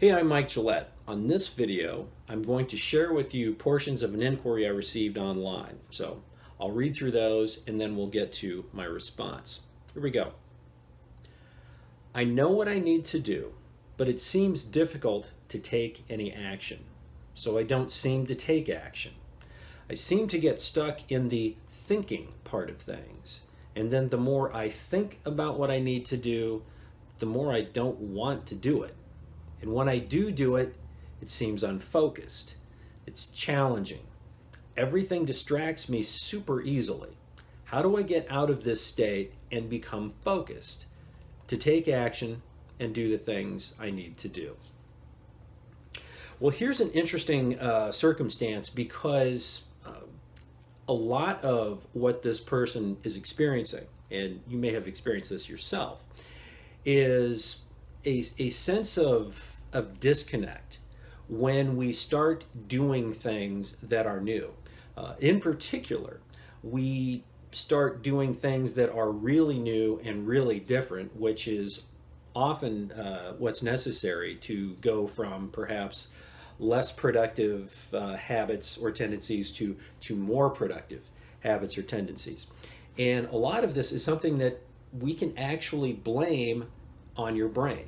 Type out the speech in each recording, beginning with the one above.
Hey, I'm Mike Gillette. On this video, I'm going to share with you portions of an inquiry I received online. So I'll read through those and then we'll get to my response. Here we go. I know what I need to do, but it seems difficult to take any action. So I don't seem to take action. I seem to get stuck in the thinking part of things. And then the more I think about what I need to do, the more I don't want to do it. And when I do it, it seems unfocused. It's challenging. Everything distracts me super easily. How do I get out of this state and become focused to take action and do the things I need to do? Well, here's an interesting circumstance because a lot of what this person is experiencing, and you may have experienced this yourself, is a sense of disconnect when we start doing things that are new. In particular, we start doing things that are really new and really different, which is often what's necessary to go from perhaps less productive habits or tendencies to more productive habits or tendencies. And a lot of this is something that we can actually blame on your brain.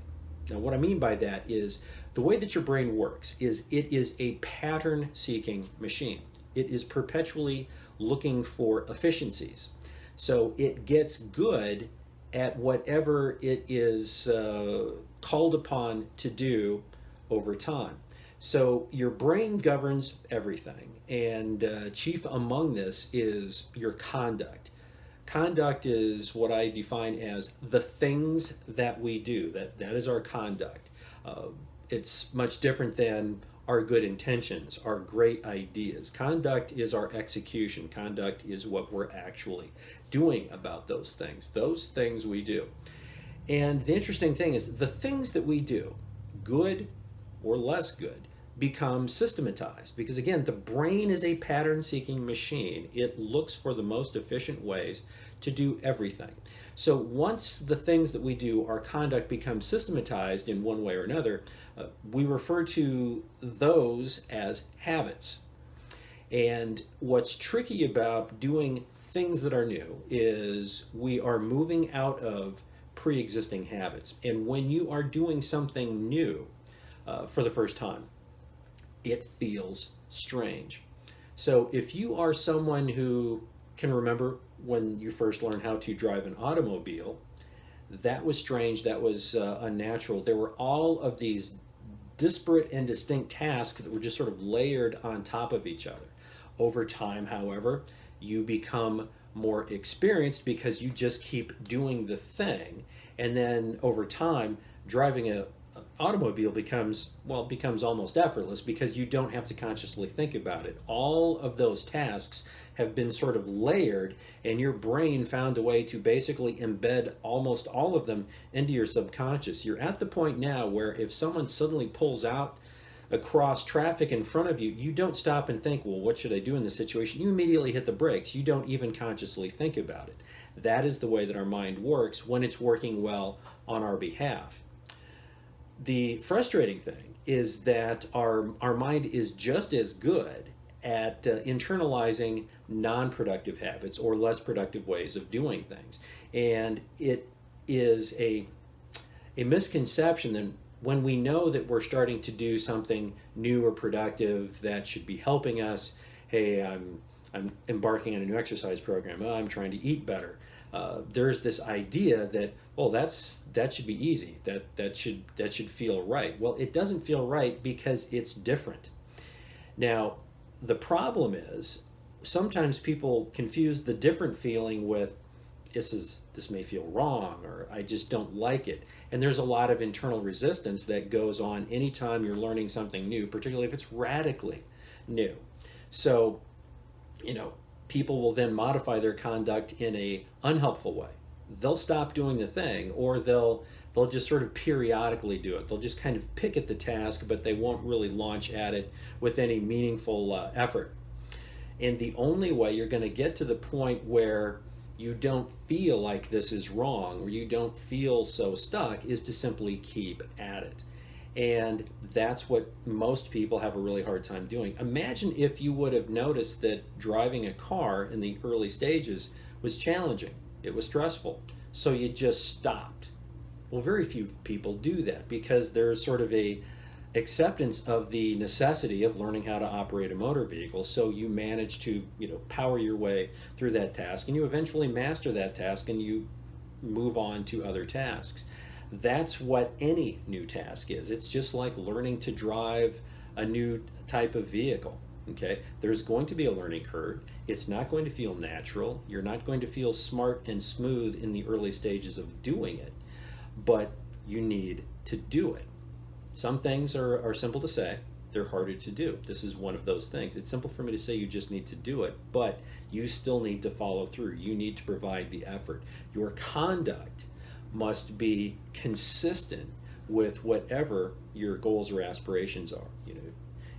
Now, what I mean by that is the way that your brain works is it is a pattern-seeking machine. It is perpetually looking for efficiencies. So it gets good at whatever it is called upon to do over time. So your brain governs everything, and chief among this is your conduct. Conduct is what I define as the things that we do. That is our conduct. It's much different than our good intentions, our great ideas. Conduct is our execution. Conduct is what we're actually doing about those things we do. And the interesting thing is the things that we do, good or less good, become systematized because, again, the brain is a pattern-seeking machine. It looks for the most efficient ways to do everything. So once the things that we do, our conduct, becomes systematized in one way or another, we refer to those as habits. And what's tricky about doing things that are new is we are moving out of pre-existing habits. And when you are doing something new for the first time, it feels strange. So if you are someone who can remember when you first learned how to drive an automobile, that was strange, that was unnatural. There were all of these disparate and distinct tasks that were just sort of layered on top of each other. Over time, however, you become more experienced because you just keep doing the thing, and then over time, driving a automobile becomes almost effortless because you don't have to consciously think about it. All of those tasks have been sort of layered, and your brain found a way to basically embed almost all of them into your subconscious. You're at the point now where if someone suddenly pulls out across traffic in front of you, you don't stop and think, well, what should I do in this situation? You immediately hit the brakes. You don't even consciously think about it. That is the way that our mind works when it's working well on our behalf. The frustrating thing is that our mind is just as good at internalizing non-productive habits or less productive ways of doing things. And it is a misconception that when we know that we're starting to do something new or productive that should be helping us, hey, I'm embarking on a new exercise program, I'm trying to eat better. There's this idea that, well, that should be easy, that should feel right. Well, it doesn't feel right because it's different. Now, the problem is sometimes people confuse the different feeling with this may feel wrong, or I just don't like it. And there's a lot of internal resistance that goes on anytime you're learning something new, particularly if it's radically new. So, people will then modify their conduct in a unhelpful way. They'll stop doing the thing, or they'll just sort of periodically do it. They'll just kind of pick at the task, but they won't really launch at it with any meaningful effort. And the only way you're going to get to the point where you don't feel like this is wrong, or you don't feel so stuck, is to simply keep at it. And that's what most people have a really hard time doing. Imagine if you would have noticed that driving a car in the early stages was challenging, it was stressful, so you just stopped. Well, very few people do that because there's sort of a acceptance of the necessity of learning how to operate a motor vehicle, so you manage to power your way through that task, and you eventually master that task and you move on to other tasks. That's what any new task is. It's just like learning to drive a new type of vehicle. Okay, there's going to be a learning curve. It's not going to feel natural. You're not going to feel smart and smooth in the early stages of doing it, but you need to do it. Some things are simple to say, they're harder to do. This is one of those things. It's simple for me to say you just need to do it, but you still need to follow through. You need to provide the effort. Your conduct must be consistent with whatever your goals or aspirations are.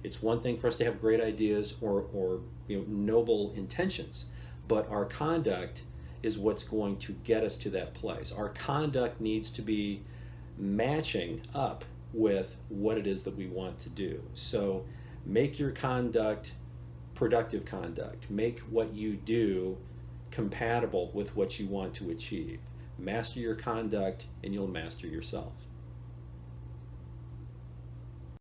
It's one thing for us to have great ideas or noble intentions, but our conduct is what's going to get us to that place. Our conduct needs to be matching up with what it is that we want to do. So make your conduct productive conduct. Make what you do compatible with what you want to achieve. Master your conduct and you'll master yourself.